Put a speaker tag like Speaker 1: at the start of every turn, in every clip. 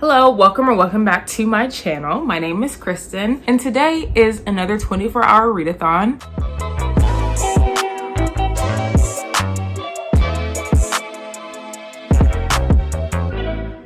Speaker 1: Hello, welcome back to my channel. My name is Kristen, and today is another 24-hour readathon.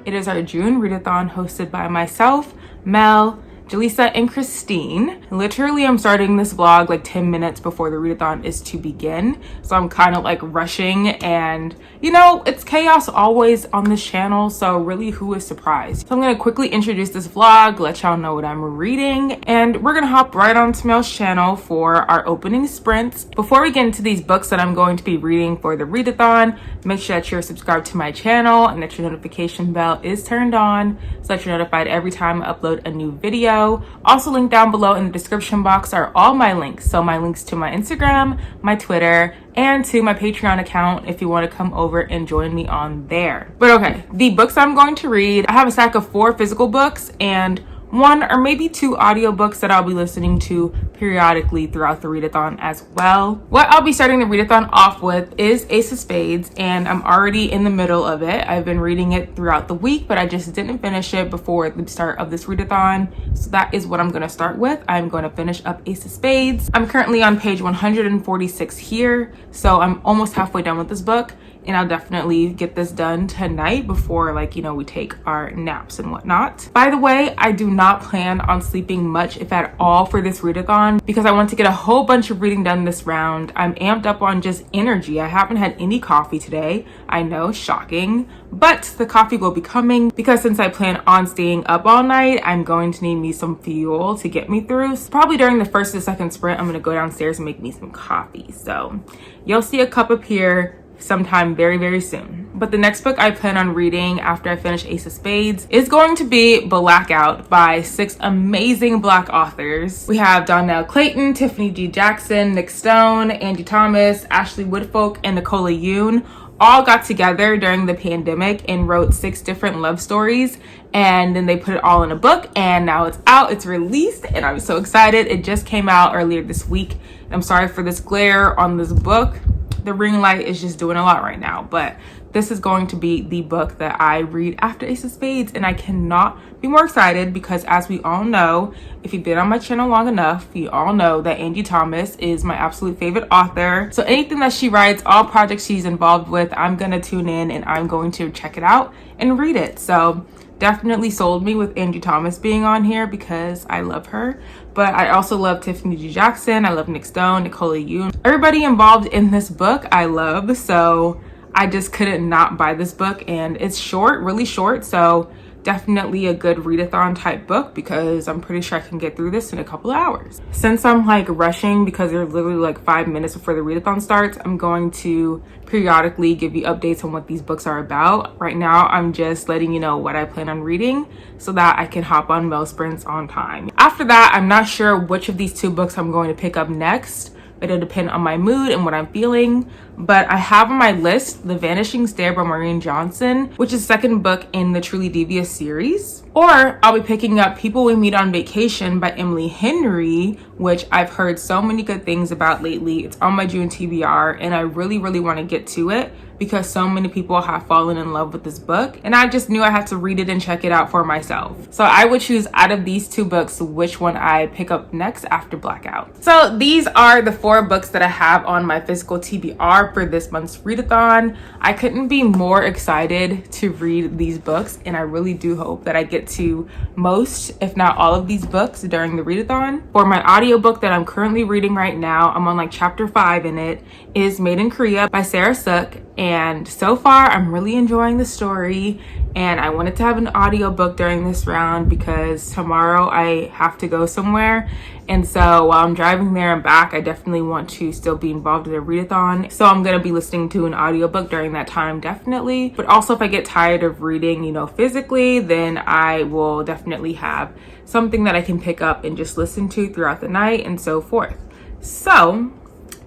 Speaker 1: It is our June readathon hosted by myself, Mel, Jaleesa, and Christine. Literally, I'm starting this vlog like 10 minutes before the readathon is to begin. So I'm kind of like rushing, and you know, it's chaos always on this channel. So really, who is surprised? So I'm gonna quickly introduce this vlog, let y'all know what I'm reading, and we're gonna hop right onto Mel's channel for our opening sprints. Before we get into these books that I'm going to be reading for the readathon, make sure that you're subscribed to my channel and that your notification bell is turned on so that you're notified every time I upload a new video. Also linked down below in the description box are all my links. So my links to my Instagram, my Twitter, and to my Patreon account if you want to come over and join me on there. But okay, the books I'm going to read, I have a stack of 4 physical books and 1 or maybe 2 audiobooks that I'll be listening to periodically throughout the readathon as well. What I'll be starting the readathon off with is Ace of Spades, and I'm already in the middle of it. I've been reading it throughout the week, but I just didn't finish it before the start of this readathon. So that is what I'm going to start with. I'm going to finish up Ace of Spades. I'm currently on page 146 here, so I'm almost halfway done with this book. And I'll definitely get this done tonight before, like, you know, we take our naps and whatnot. By the way, I do not plan on sleeping much, if at all, for this readathon because I want to get a whole bunch of reading done this round. I'm amped up on just energy. I haven't had any coffee today. I know, shocking, but the coffee will be coming because since I plan on staying up all night, I'm going to need me some fuel to get me through. So probably during the first or second sprint, I'm going to go downstairs and make me some coffee. So you'll see a cup appear sometime very soon. But the next book I plan on reading after I finish Ace of Spades is going to be Blackout by 6 amazing Black authors. We have Donnell Clayton, Tiffany G. Jackson, Nick Stone, Angie Thomas, Ashley Woodfolk, and Nicola Yoon all got together during the pandemic and wrote 6 different love stories, and then they put it all in a book, and now it's out, it's released, and I'm so excited. It just came out earlier this week. I'm sorry for this glare on this book. The ring light is just doing a lot right now, but this is going to be the book that I read after Ace of Spades, and I cannot be more excited because, as we all know, if you've been on my channel long enough, you all know that Angie Thomas is my absolute favorite author. So anything that she writes, all projects she's involved with, I'm gonna tune in and I'm going to check it out and read it. So definitely sold me with Angie Thomas being on here because I love her. But I also love Tiffany G. Jackson. I love Nick Stone, Nicola Yoon. Everybody involved in this book I love. So I just couldn't not buy this book. And it's short, really short. So definitely a good readathon type book because I'm pretty sure I can get through this in a couple of hours. Since I'm like rushing because there's literally like 5 minutes before the readathon starts, I'm going to periodically give you updates on what these books are about. Right now, I'm just letting you know what I plan on reading so that I can hop on Mel sprints on time. After that, I'm not sure which of these 2 books I'm going to pick up next. It'll depend on my mood and what I'm feeling. But I have on my list The Vanishing Stair by Maureen Johnson, which is the 2nd book in the Truly Devious series. Or I'll be picking up People We Meet on Vacation by Emily Henry, which I've heard so many good things about lately. It's on my June TBR, and I really want to get to it because so many people have fallen in love with this book, and I just knew I had to read it and check it out for myself. So I would choose out of these 2 books which one I pick up next after Blackout. So these are the 4 books that I have on my physical TBR for this month's readathon. I couldn't be more excited to read these books, and I really do hope that I get to most, if not all, of these books during the readathon. For my audiobook that I'm currently reading right now, I'm on like chapter 5 in it, is Made in Korea by Sarah Sook. And so far, I'm really enjoying the story, and I wanted to have an audiobook during this round because tomorrow I have to go somewhere. And so while I'm driving there and back, I definitely want to still be involved in a readathon. So I'm going to be listening to an audiobook during that time, definitely. But also if I get tired of reading, you know, physically, then I will definitely have something that I can pick up and just listen to throughout the night and so forth. So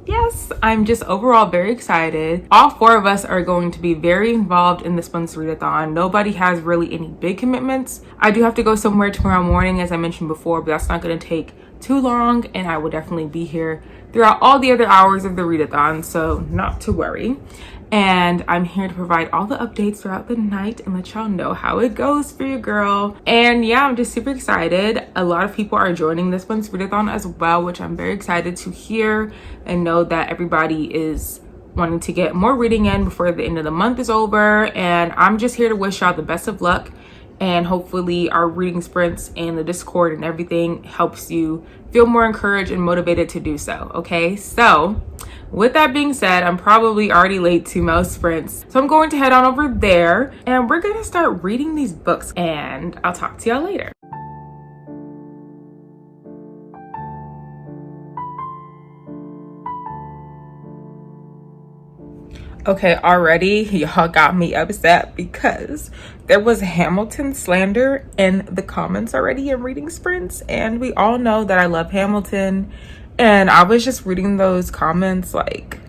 Speaker 1: yes, I'm just overall very excited. All 4 of us are going to be very involved in this month's readathon. Nobody has really any big commitments. I do have to go somewhere tomorrow morning, as I mentioned before, but that's not going to take too long, and I will definitely be here throughout all the other hours of the readathon, so not to worry. And I'm here to provide all the updates throughout the night and let y'all know how it goes for your girl. And yeah, I'm just super excited. A lot of people are joining this month's readathon as well, which I'm very excited to hear and know that everybody is wanting to get more reading in before the end of the month is over. And I'm just here to wish y'all the best of luck, and hopefully our reading sprints and the Discord and everything helps you feel more encouraged and motivated to do so. Okay, so with that being said, I'm probably already late to most sprints, so I'm going to head on over there and we're gonna start reading these books, and I'll talk to y'all later. Okay, already y'all got me upset because there was Hamilton slander in the comments already in reading sprints, and we all know that I love Hamilton, and I was just reading those comments like,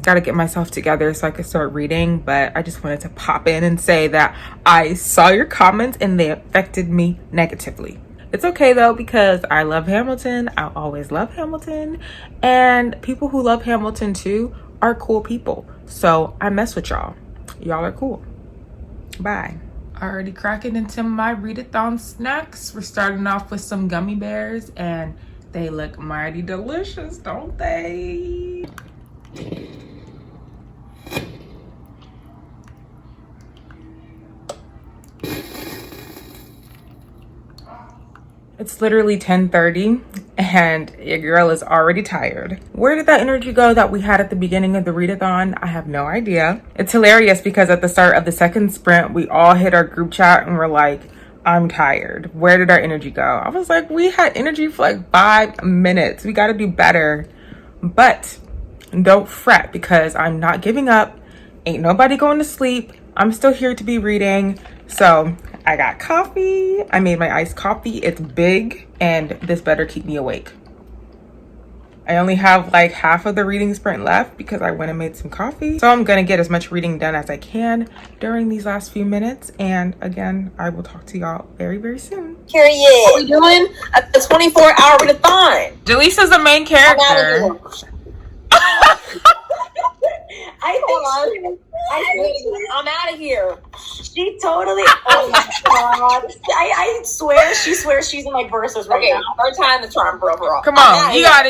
Speaker 1: gotta get myself together so I could start reading. But I just wanted to pop in and say that I saw your comments and they affected me negatively. It's okay though, because I love Hamilton. I always love Hamilton, and people who love Hamilton too are cool people. So I mess with y'all. Y'all are cool. Bye. Already cracking into my readathon snacks. We're starting off with some gummy bears, and they look mighty delicious, don't they? It's literally 10:30 and your girl is already tired. Where did that energy go that we had at the beginning of the readathon? I have no idea. It's hilarious because at the start of the second sprint, we all hit our group chat and we're like, I'm tired. Where did our energy go? I was like, we had energy for like 5 minutes. We got to do better. But don't fret, because I'm not giving up. Ain't nobody going to sleep. I'm still here to be reading. So I got coffee. I made my iced coffee. It's big, and this better keep me awake. I only have like half of the reading sprint left because I went and made some coffee. So I'm gonna get as much reading done as I can during these last few minutes. And again, I will talk to y'all very, very soon.
Speaker 2: Period. What are we doing? A 24-hour readathon.
Speaker 1: Jaleesa's the main character.
Speaker 2: I'm out of here. She totally. Oh my god! I swear, she swears she's in my verses right now. Third time the charm for overall.
Speaker 1: Come on, you got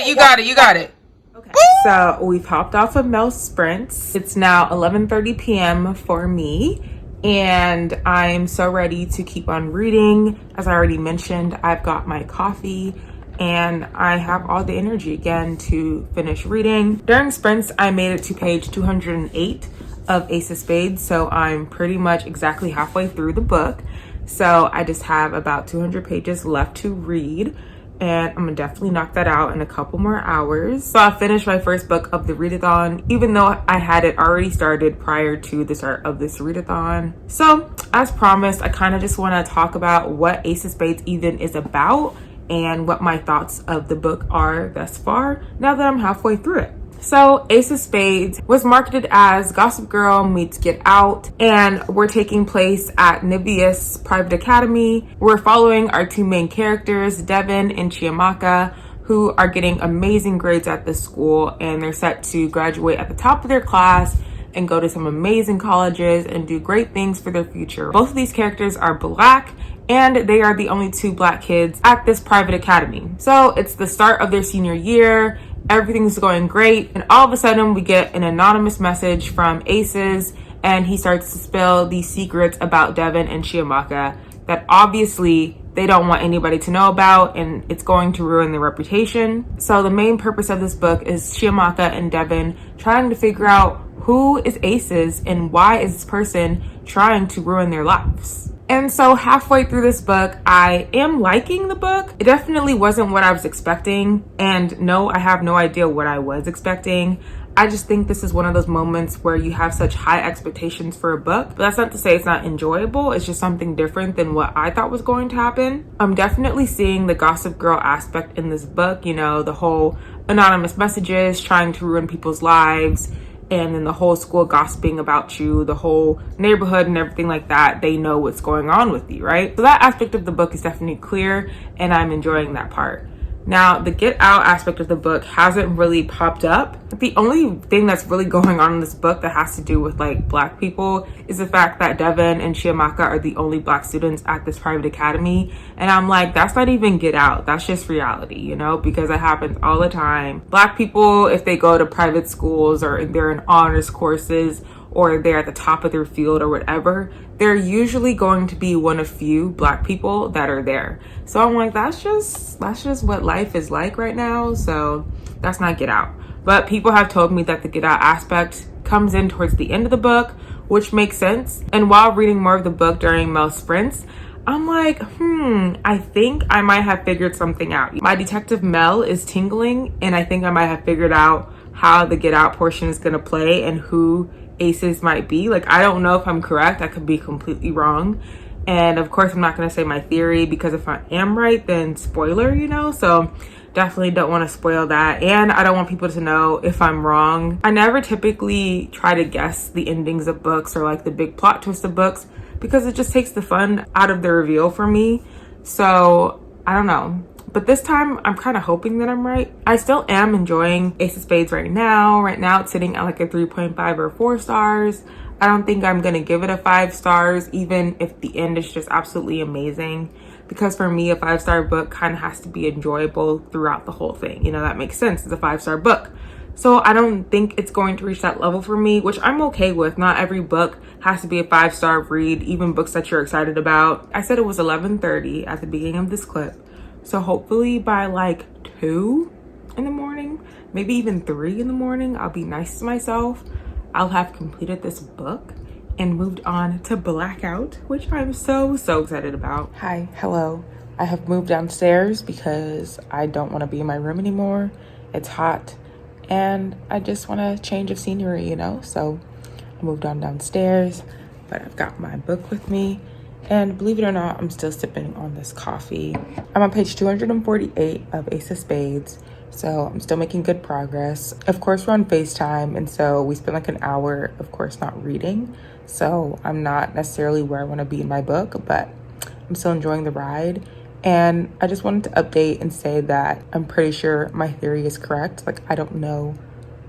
Speaker 1: it. Okay. So we've hopped off of Mel's sprints. It's now 11:30 p.m. for me, and I'm so ready to keep on reading. As I already mentioned, I've got my coffee, and I have all the energy again to finish reading. During sprints, I made it to page 208 of Ace of Spades, so I'm pretty much exactly halfway through the book. So I just have about 200 pages left to read, and I'm gonna definitely knock that out in a couple more hours. So I finished my first book of the readathon, even though I had it already started prior to the start of this readathon. So as promised, I kind of just want to talk about what Ace of Spades even is about and what my thoughts of the book are thus far, now that I'm halfway through it. So Ace of Spades was marketed as Gossip Girl meets Get Out, and we're taking place at Nibius Private Academy. We're following our two main characters, Devin and Chiamaka, who are getting amazing grades at this school, and they're set to graduate at the top of their class and go to some amazing colleges and do great things for their future. Both of these characters are Black, and they are the only two Black kids at this private academy. So it's the start of their senior year. Everything's going great, and all of a sudden we get an anonymous message from Aces, and he starts to spill these secrets about Devin and Chiamaka that obviously they don't want anybody to know about, and it's going to ruin their reputation. So the main purpose of this book is Chiamaka and Devin trying to figure out who is Aces and why is this person trying to ruin their lives. And so halfway through this book, I am liking the book. It definitely wasn't what I was expecting. And no, I have no idea what I was expecting. I just think this is one of those moments where you have such high expectations for a book. But that's not to say it's not enjoyable. It's just something different than what I thought was going to happen. I'm definitely seeing the Gossip Girl aspect in this book. You know, the whole anonymous messages trying to ruin people's lives, and then the whole school gossiping about you, the whole neighborhood and everything like that. They know what's going on with you, right? So that aspect of the book is definitely clear, and I'm enjoying that part. Now, the get out aspect of the book hasn't really popped up. The only thing that's really going on in this book that has to do with like Black people is the fact that Devin and Chiamaka are the only Black students at this private academy. And I'm like, that's not even get out. That's just reality, you know, because it happens all the time. Black people, if they go to private schools or they're in honors courses or they're at the top of their field or whatever, they're usually going to be one of few Black people that are there. So I'm like, that's just what life is like right now. So that's not get out. But people have told me that the get out aspect comes in towards the end of the book, which makes sense. And while reading more of the book during Mel's sprints, I'm like, I think I might have figured something out. My detective Mel is tingling, and I think I might have figured out how the get out portion is gonna play and who aces might be. Like, I don't know if I'm correct. I could be completely wrong. And of course, I'm not gonna say my theory, because if I am right, then spoiler, you know? So definitely don't want to spoil that. And I don't want people to know if I'm wrong. I never typically try to guess the endings of books or like the big plot twist of books, because it just takes the fun out of the reveal for me. So I don't know. But this time I'm kind of hoping that I'm right. I still am enjoying Ace of Spades right now. Right now it's sitting at like a 3.5 or 4 stars. I don't think I'm gonna give it a 5 stars, even if the end is just absolutely amazing. Because for me, a 5-star book kind of has to be enjoyable throughout the whole thing. You know, that makes sense. It's a 5-star book. So I don't think it's going to reach that level for me, which I'm okay with. Not every book has to be a 5-star read, even books that you're excited about. I said it was 11:30 at the beginning of this clip. So hopefully by like 2 in the morning, maybe even 3 in the morning, I'll be nice to myself. I'll have completed this book and moved on to Blackout, which I'm so excited about. Hi, hello. I have moved downstairs because I don't want to be in my room anymore. It's hot and I just want a change of scenery, you know? So I moved on downstairs, but I've got my book with me. And believe it or not, I'm still sipping on this coffee. I'm on page 248 of Ace of Spades. So I'm still making good progress. Of course, we're on FaceTime. And so we spent like an hour, of course, not reading. So I'm not necessarily where I want to be in my book, but I'm still enjoying the ride. And I just wanted to update and say that I'm pretty sure my theory is correct. Like, I don't know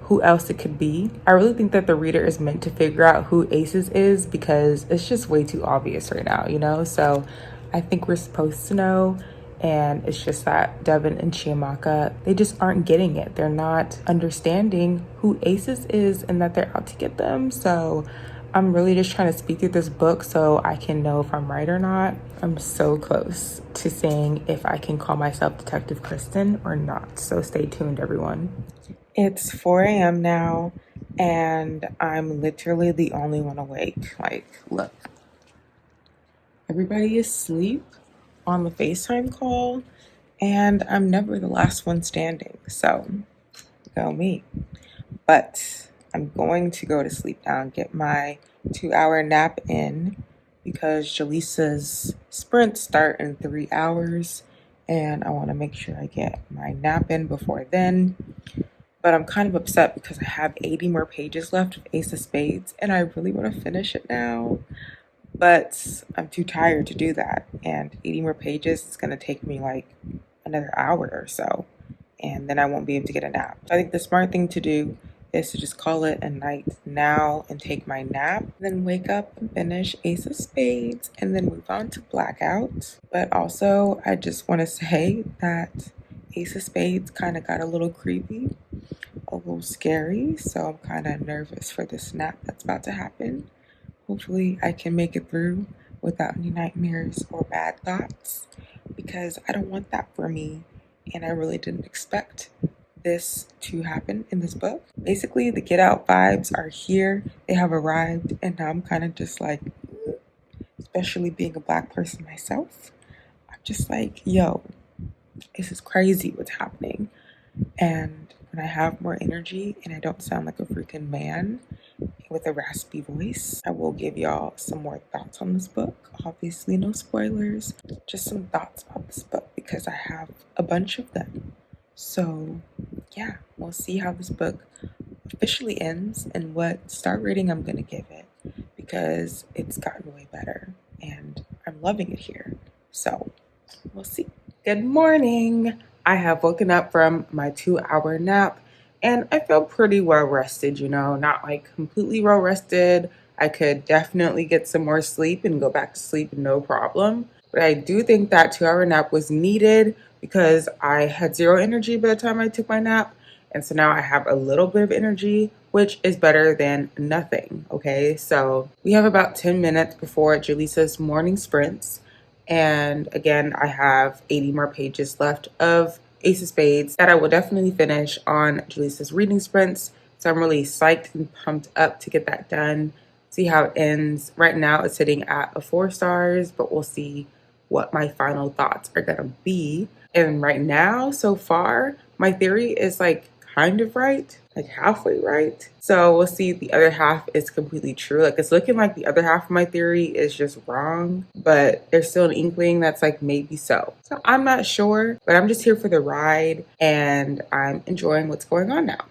Speaker 1: who else it could be. I really think that the reader is meant to figure out who Aces is, because it's just way too obvious right now, you know? So I think we're supposed to know. And it's just that Devin and Chiamaka, they just aren't getting it. They're not understanding who Aces is and that they're out to get them. So I'm really just trying to speed through this book so I can know if I'm right or not. I'm so close to seeing if I can call myself Detective Kristen or not. So stay tuned, everyone. It's 4 a.m. now, and I'm literally the only one awake. Like, look, everybody is asleep on the FaceTime call, and I'm never the last one standing. So, go me. But I'm going to go to sleep now and get my 2-hour nap in, because Jaleesa's sprints start in 3 hours, and I want to make sure I get my nap in before then. But I'm kind of upset because I have 80 more pages left of Ace of Spades, and I really want to finish it now. But I'm too tired to do that, and 80 more pages is going to take me like another hour or so, and then I won't be able to get a nap. I think the smart thing to do is to just call it a night now and take my nap, then wake up and finish Ace of Spades, and then move on to Blackout. But also, I just want to say that Ace of Spades kind of got a little creepy, a little scary, so I'm kind of nervous for this nap that's about to happen. Hopefully I can make it through without any nightmares or bad thoughts, because I don't want that for me, and I really didn't expect this to happen in this book. Basically, the Get Out vibes are here. They have arrived, and now I'm kind of just like, especially being a Black person myself, I'm just like, yo, this is crazy what's happening. And when I have more energy and I don't sound like a freaking man with a raspy voice, I will give y'all some more thoughts on this book. Obviously, no spoilers, just some thoughts about this book, because I have a bunch of them. So yeah, we'll see how this book officially ends and what star rating I'm gonna give it, because it's gotten way better and I'm loving it here. So we'll see. Good morning. I have woken up from my 2-hour nap and I feel pretty well rested, not like completely well rested. I could definitely get some more sleep and go back to sleep, no problem. But I do think that 2-hour nap was needed because I had zero energy by the time I took my nap. And so now I have a little bit of energy, which is better than nothing. Okay, so we have about 10 minutes before Jaleesa's morning sprints. And again, I have 80 more pages left of Ace of Spades that I will definitely finish on Jaleesa's reading sprints. So I'm really psyched and pumped up to get that done, see how it ends. Right now it's sitting at a 4 stars, but we'll see what my final thoughts are gonna be. And right now, so far, my theory is like kind of right, like halfway right. So we'll see if the other half is completely true. Like it's looking like the other half of my theory is just wrong, but there's still an inkling that's like maybe so. So I'm not sure, but I'm just here for the ride and I'm enjoying what's going on now.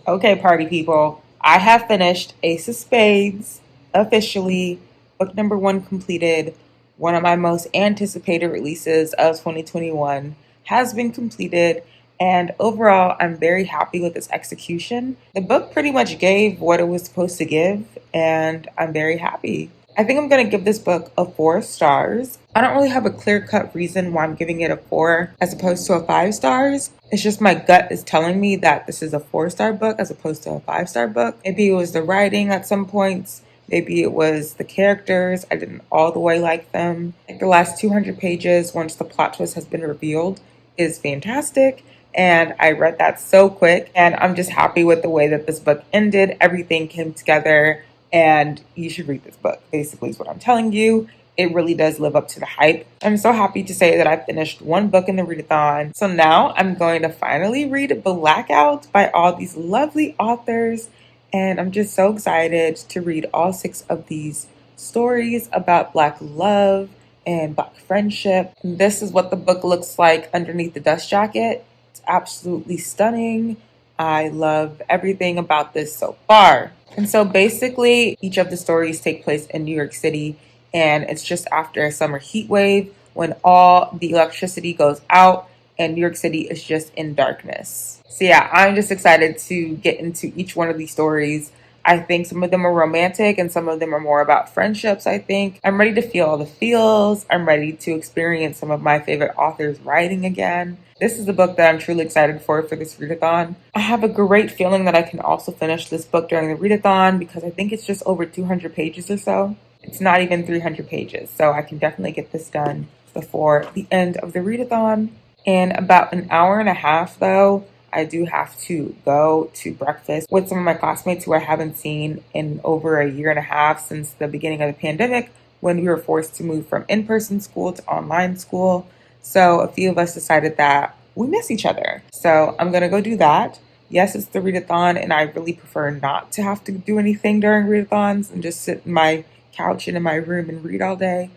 Speaker 1: Okay, party people, I have finished Ace of Spades officially, book number 1 completed. One of my most anticipated releases of 2021 has been completed, and overall I'm very happy with its execution. The book pretty much gave what it was supposed to give, and I'm very happy. I think I'm going to give this book a 4 stars. I don't really have a clear-cut reason why I'm giving it a 4 as opposed to a 5 stars. It's just my gut is telling me that this is a 4-star book as opposed to a 5-star book. Maybe it was the writing at some points. Maybe it was the characters. I didn't all the way like them. Like the last 200 pages, once the plot twist has been revealed, is fantastic. And I read that so quick. And I'm just happy with the way that this book ended. Everything came together. And you should read this book, basically is what I'm telling you. It really does live up to the hype. I'm so happy to say that I finished 1 book in the readathon. So now I'm going to finally read Blackout by all these lovely authors. And I'm just so excited to read all 6 of these stories about Black love and Black friendship. And this is what the book looks like underneath the dust jacket. It's absolutely stunning. I love everything about this so far. And so basically, each of the stories take place in New York City, and it's just after a summer heat wave when all the electricity goes out and New York City is just in darkness. So yeah, I'm just excited to get into each one of these stories. I think some of them are romantic and some of them are more about friendships, I think. I'm ready to feel all the feels. I'm ready to experience some of my favorite authors' writing again. This is the book that I'm truly excited for this readathon. I have a great feeling that I can also finish this book during the readathon because I think it's just over 200 pages or so. It's not even 300 pages, so I can definitely get this done before the end of the readathon. In about an hour and a half, though, I do have to go to breakfast with some of my classmates who I haven't seen in over a year and a half since the beginning of the pandemic when we were forced to move from in-person school to online school. So a few of us decided that we miss each other. So I'm going to go do that. Yes, it's the readathon, and I really prefer not to have to do anything during readathons and just sit in my couch and in my room and read all day.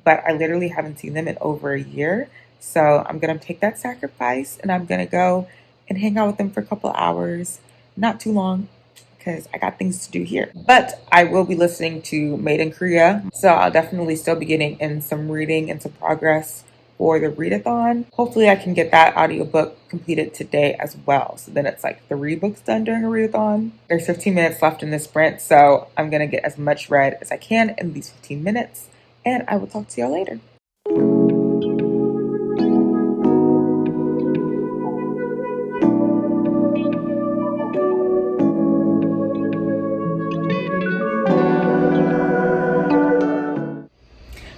Speaker 1: But I literally haven't seen them in over a year. So I'm going to take that sacrifice and I'm going to go and hang out with them for a couple hours. Not too long because I got things to do here. But I will be listening to Made in Korea. So I'll definitely still be getting in some reading and some progress for the readathon. Hopefully I can get that audiobook completed today as well. So then it's like 3 books done during a readathon. There's 15 minutes left in this sprint. So I'm going to get as much read as I can in these 15 minutes. And I will talk to y'all later.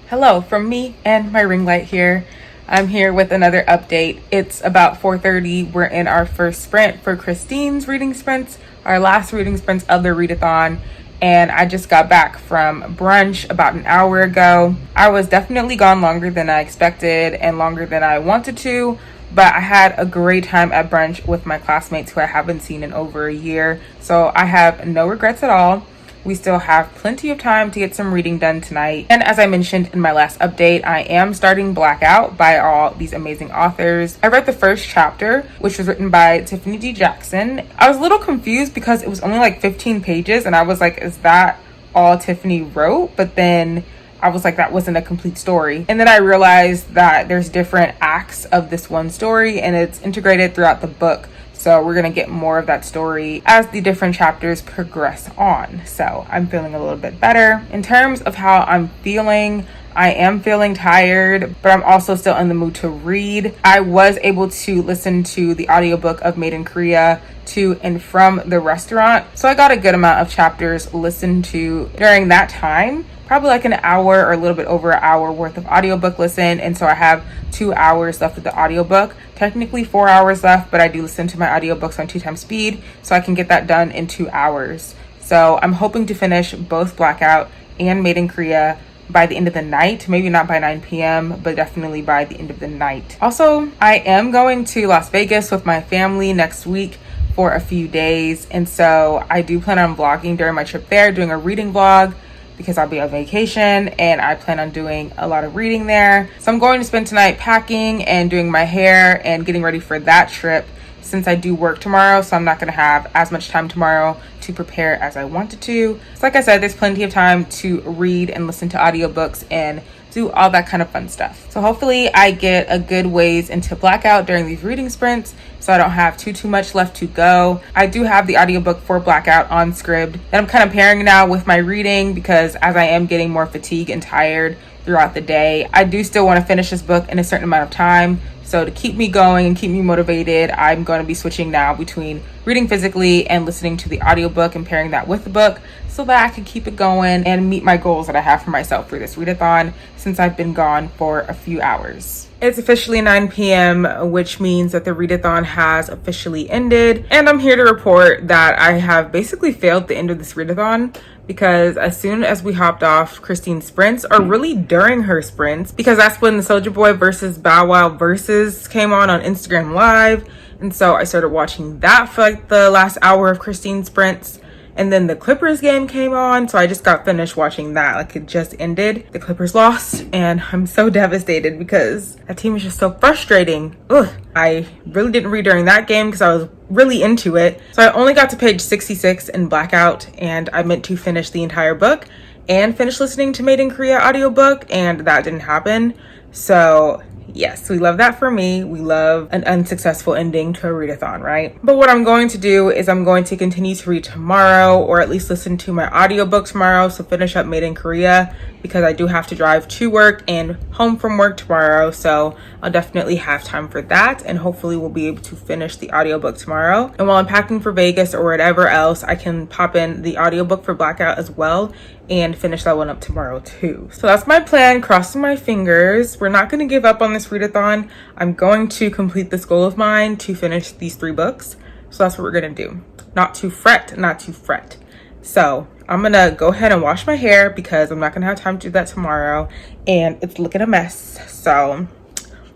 Speaker 1: Hello from me and my ring light here. I'm here with another update. It's about 4:30. We're in our first sprint for Christine's reading sprints, our last reading sprints of the readathon. And I just got back from brunch about an hour ago. I was definitely gone longer than I expected and longer than I wanted to, but I had a great time at brunch with my classmates who I haven't seen in over a year. So I have no regrets at all. We still have plenty of time to get some reading done tonight. And as I mentioned in my last update, I am starting Blackout by all these amazing authors. I read the first chapter, which was written by Tiffany D. Jackson. I was a little confused because it was only like 15 pages and I was like, is that all Tiffany wrote, but then I was like, that wasn't a complete story. And then I realized that there's different acts of this one story and it's integrated throughout the book. So we're gonna get more of that story as the different chapters progress on. So I'm feeling a little bit better. In terms of how I'm feeling, I am feeling tired, but I'm also still in the mood to read. I was able to listen to the audiobook of Made in Korea to and from the restaurant. So I got a good amount of chapters listened to during that time. Probably like an hour or a little bit over an hour worth of audiobook listen. And so I have 2 hours left of the audiobook. Technically 4 hours left, but I do listen to my audiobooks on 2x speed. So I can get that done in 2 hours. So I'm hoping to finish both Blackout and Made in Korea by the end of the night. Maybe not by 9 p.m., but definitely by the end of the night. Also, I am going to Las Vegas with my family next week for a few days. And so I do plan on vlogging during my trip there, doing a reading vlog, because I'll be on vacation and I plan on doing a lot of reading there. So I'm going to spend tonight packing and doing my hair and getting ready for that trip, since I do work tomorrow. So I'm not going to have as much time tomorrow to prepare as I wanted to. So like I said, there's plenty of time to read and listen to audiobooks and do all that kind of fun stuff. So hopefully I get a good ways into Blackout during these reading sprints, so I don't have too much left to go. I do have the audiobook for Blackout on Scribd that I'm kind of pairing now with my reading, because as I am getting more fatigued and tired throughout the day, I do still want to finish this book in a certain amount of time. So to keep me going and keep me motivated, I'm going to be switching now between reading physically and listening to the audiobook and pairing that with the book, so that I can keep it going and meet my goals that I have for myself for this readathon, since I've been gone for a few hours. It's officially 9 p.m., which means that the readathon has officially ended. And I'm here to report that I have basically failed the end of this readathon, because as soon as we hopped off Christine's sprints, or really during her sprints, because that's when the Soulja Boy versus Bow Wow versus came on Instagram Live. And so I started watching that for like the last hour of Christine's sprints. And then the Clippers game came on, so I just got finished watching that. Like, it just ended. The Clippers lost, and I'm so devastated because that team is just so frustrating. Ugh. I really didn't read during that game because I was really into it. So I only got to page 66 in Blackout, and I meant to finish the entire book and finish listening to Made in Korea audiobook, and that didn't happen. So yes, we love that for me. We love an unsuccessful ending to a readathon, right? But what I'm going to do is I'm going to continue to read tomorrow, or at least listen to my audiobook tomorrow. So finish up Made in Korea, because I do have to drive to work and home from work tomorrow. So I'll definitely have time for that. And hopefully we'll be able to finish the audiobook tomorrow. And while I'm packing for Vegas or whatever else, I can pop in the audiobook for Blackout as well and finish that one up tomorrow too. So that's my plan, crossing my fingers. We're not going to give up on this readathon. I'm going to complete this goal of mine to finish these 3 books. So that's what we're going to do. Not to fret, not to fret. So I'm going to go ahead and wash my hair, because I'm not going to have time to do that tomorrow and it's looking a mess. So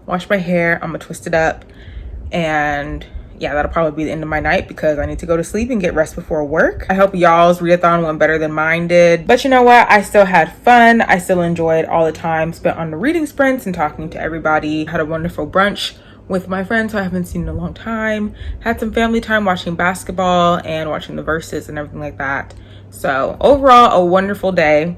Speaker 1: wash my hair, I'm going to twist it up, and yeah, that'll probably be the end of my night, because I need to go to sleep and get rest before work. I hope y'all's readathon went better than mine did. But you know what? I still had fun. I still enjoyed all the time spent on the reading sprints and talking to everybody. Had a wonderful brunch with my friends who I haven't seen in a long time. Had some family time watching basketball and watching the verses and everything like that. So overall, a wonderful day.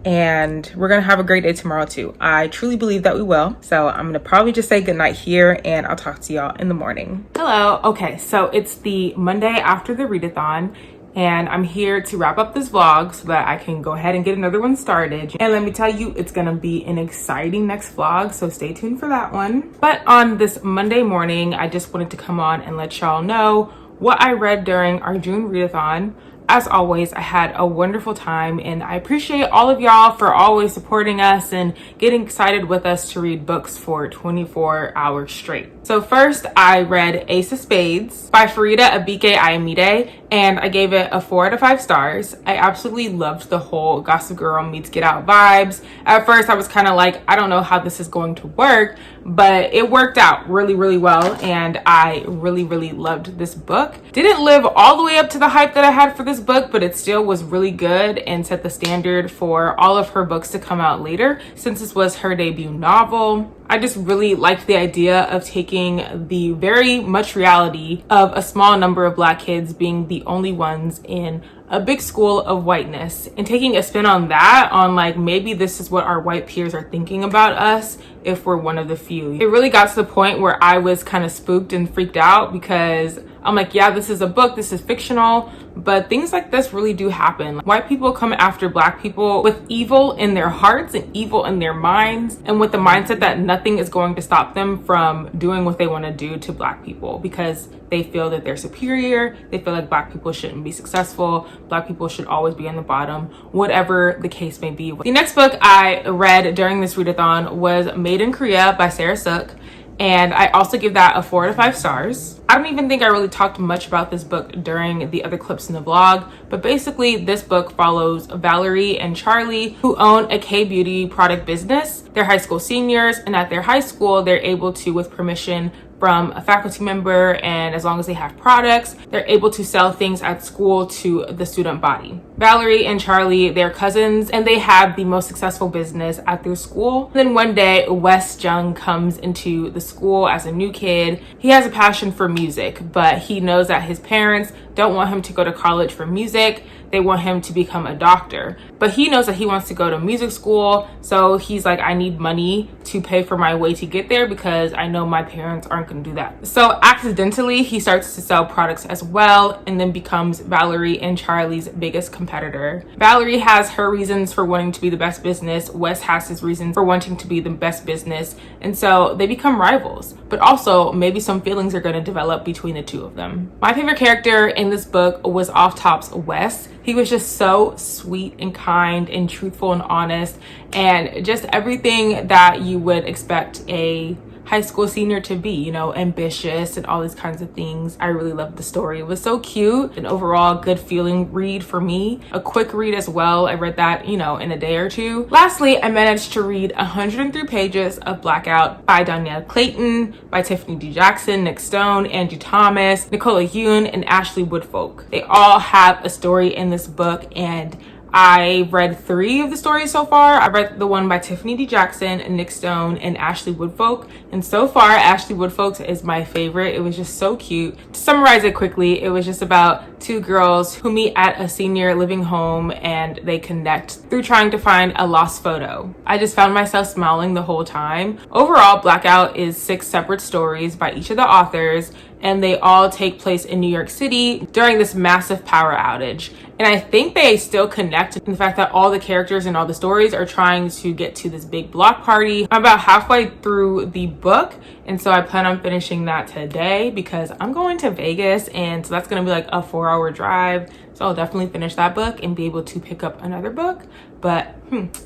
Speaker 1: And we're gonna have a great day tomorrow too. I truly believe that we will. So I'm gonna probably just say goodnight here, and I'll talk to y'all in the morning. Hello. Okay, so it's the Monday after the readathon, and I'm here to wrap up this vlog so that I can go ahead and get another one started. And let me tell you, it's gonna be an exciting next vlog, so stay tuned for that one. But on this Monday morning, I just wanted to come on and let y'all know what I read during our June readathon. As always, I had a wonderful time, and I appreciate all of y'all for always supporting us and getting excited with us to read books for 24 hours straight. So first, I read Ace of Spades by àbíké-íyímídé, and I gave it a 4 out of 5 stars. I absolutely loved the whole Gossip Girl meets Get Out vibes. At first, I was kind of like, I don't know how this is going to work, but it worked out really well, and I really loved this book. Didn't live all the way up to the hype that I had for this book, but it still was really good and set the standard for all of her books to come out later, since this was her debut novel. I just really liked the idea of taking the very much reality of a small number of Black kids being the only ones in a big school of whiteness, and taking a spin on that, on like maybe this is what our white peers are thinking about us if we're one of the few. It really got to the point where I was kind of spooked and freaked out, because I'm like, yeah, this is a book, this is fictional, but things like this really do happen. White people come after Black people with evil in their hearts and evil in their minds, and with the mindset that nothing is going to stop them from doing what they want to do to Black people, because they feel that they're superior. They feel like Black people shouldn't be successful. Black people should always be on the bottom, whatever the case may be. The next book I read during this readathon was Made in Korea by Sarah Sook, and I also give that a 4 out of 5 stars. I don't even think I really talked much about this book during the other clips in the vlog, but basically this book follows Valerie and Charlie, who own a K-beauty product business. They're high school seniors, and at their high school, they're able to, with permission from a faculty member, and as long as they have products, they're able to sell things at school to the student body. Valerie and Charlie, they're cousins, and they have the most successful business at their school. Then one day, Wes Jung comes into the school as a new kid. He has a passion for music, but he knows that his parents don't want him to go to college for music. They want him to become a doctor, but he knows that he wants to go to music school. So he's like, I need money to pay for my way to get there, because I know my parents aren't going to do that. So accidentally, he starts to sell products as well, and then becomes Valerie and Charlie's biggest competitor. Valerie has her reasons for wanting to be the best business. Wes has his reasons for wanting to be the best business. And so they become rivals, but also maybe some feelings are going to develop between the two of them. My favorite character in this book was off top's Wes. He was just so sweet and kind and truthful and honest, and just everything that you would expect a high school senior to be, you know, ambitious and all these kinds of things. I really loved the story. It was so cute, and overall good feeling read for me. A quick read as well. I read that, you know, in a day or two. Lastly, I managed to read 103 pages of Blackout by Dyana Clayton, by Tiffany D. Jackson, Nick Stone, Angie Thomas, Nicola Yoon, and Ashley Woodfolk. They all have a story in this book, and I read 3 of the stories so far. I read the one by Tiffany D. Jackson, Nick Stone, and Ashley Woodfolk. And so far, Ashley Woodfolk's is my favorite. It was just so cute. To summarize it quickly, it was just about 2 girls who meet at a senior living home, and they connect through trying to find a lost photo. I just found myself smiling the whole time. Overall, Blackout is 6 separate stories by each of the authors, and they all take place in New York City during this massive power outage. And I think they still connect in the fact that all the characters and all the stories are trying to get to this big block party. I'm about halfway through the book, and so I plan on finishing that today, because I'm going to Vegas, and so that's going to be like a 4-hour drive. So I'll definitely finish that book and be able to pick up another book, but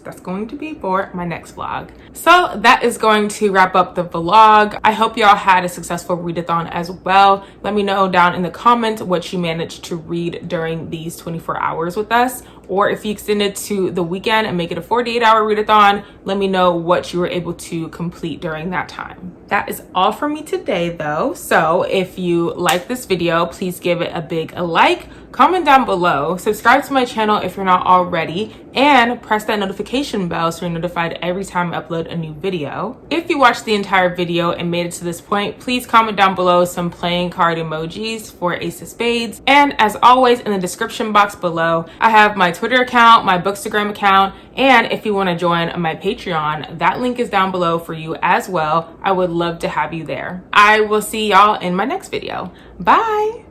Speaker 1: that's going to be for my next vlog. So that is going to wrap up the vlog. I hope y'all had a successful readathon as well. Let me know down in the comments what you managed to read during these 24 hours with us, or if you extend it to the weekend and make it a 48-hour readathon, let me know what you were able to complete during that time. That is all for me today though. So if you like this video, please give it a big like, comment down below, subscribe to my channel if you're not already, and press that notification bell so you're notified every time I upload a new video. If you watched the entire video and made it to this point, please comment down below some playing card emojis for Ace of Spades. And as always, in the description box below, I have my Twitter account, my Bookstagram account, and if you want to join my Patreon, that link is down below for you as well. I would love to have you there. I will see y'all in my next video. Bye!